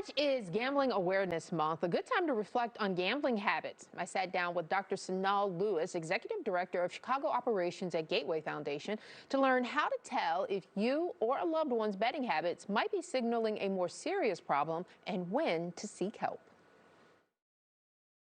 March is Gambling Awareness Month, a good time to reflect on gambling habits. I sat down with Dr. Sanal Lewis, Executive Director of Chicago Operations at Gateway Foundation, to learn how to tell if you or a loved one's betting habits might be signaling a more serious problem and when to seek help.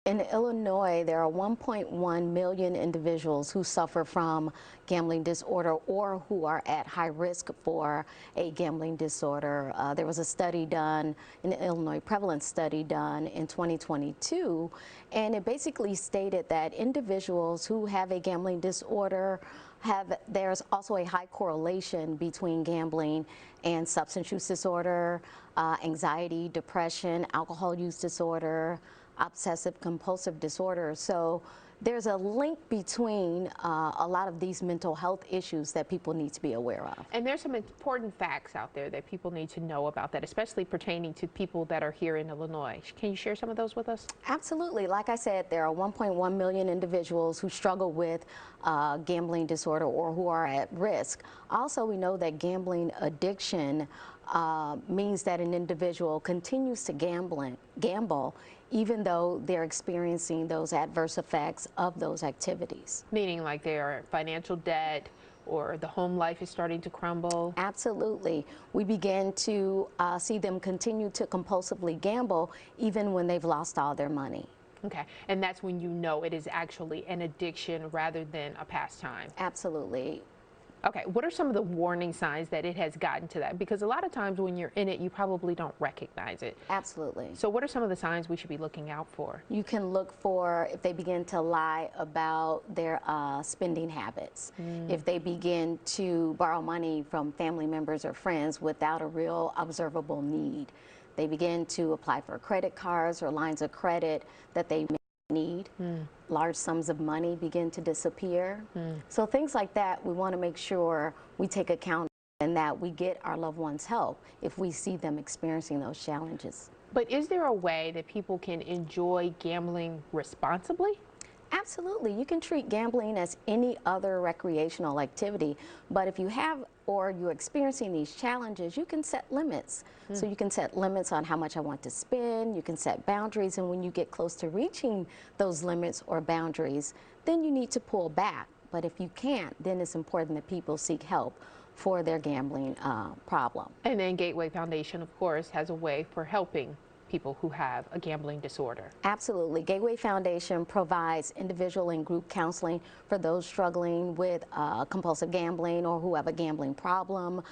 In Illinois, there are 1.1 million individuals who suffer from gambling disorder or who are at high risk for a gambling disorder. There was a study done, an Illinois prevalence study done in 2022, and it basically stated that individuals who have a gambling disorder there's also a high correlation between gambling and substance use disorder, anxiety, depression, alcohol use disorder, obsessive compulsive disorder. So there's a link between a lot of these mental health issues that people need to be aware of. And there's some important facts out there that people need to know about that, especially pertaining to people that are here in Illinois. Can you share some of those with us? Absolutely. Like I said, there are 1.1 million individuals who struggle with gambling disorder or who are at risk. Also, we know that gambling addiction means that an individual continues to gamble even though they're experiencing those adverse effects of those activities. Meaning like they are financial debt or the home life is starting to crumble? Absolutely. We begin to see them continue to compulsively gamble even when they've lost all their money. Okay, and that's when you know it is actually an addiction rather than a pastime. Absolutely. Okay, what are some of the warning signs that it has gotten to that? Because a lot of times when you're in it, you probably don't recognize it. Absolutely. So what are some of the signs we should be looking out for? You can look for if they begin to lie about their spending habits, if they begin to borrow money from family members or friends without a real observable need. They begin to apply for credit cards or lines of credit that they need. Large sums of money begin to disappear. So things like that, we want to make sure we take account and that we get our loved ones help if we see them experiencing those challenges. But is there a way that people can enjoy gambling responsibly? Absolutely. You can treat gambling as any other recreational activity, but if you have or you're experiencing these challenges, you can set limits. So you can set limits on how much I want to spend, you can set boundaries, and when you get close to reaching those limits or boundaries, then you need to pull back. But if you can't, then it's important that people seek help for their gambling problem. And then Gateway Foundation, of course, has a way for helping people who have a gambling disorder. Absolutely. Gateway Foundation provides individual and group counseling for those struggling with compulsive gambling or who have a gambling problem.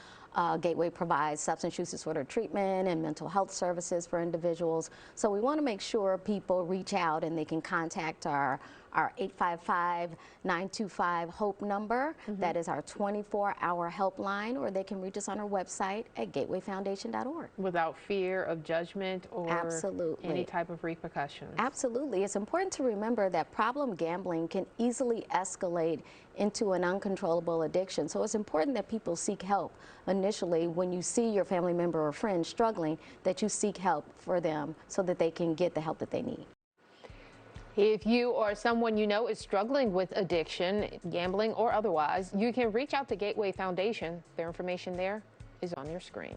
Gateway provides substance use disorder treatment and mental health services for individuals. So we want to make sure people reach out and they can contact our 855-925-HOPE number. That is our 24-hour helpline, or they can reach us on our website at gatewayfoundation.org. Without fear of judgment or any type of repercussions. Absolutely. It's important to remember that problem gambling can easily escalate into an uncontrollable addiction. So it's important that people seek help initially when you see your family member or friend struggling, that you seek help for them so that they can get the help that they need. If you or someone you know is struggling with addiction, gambling or otherwise, you can reach out to Gateway Foundation. Their information there is on your screen.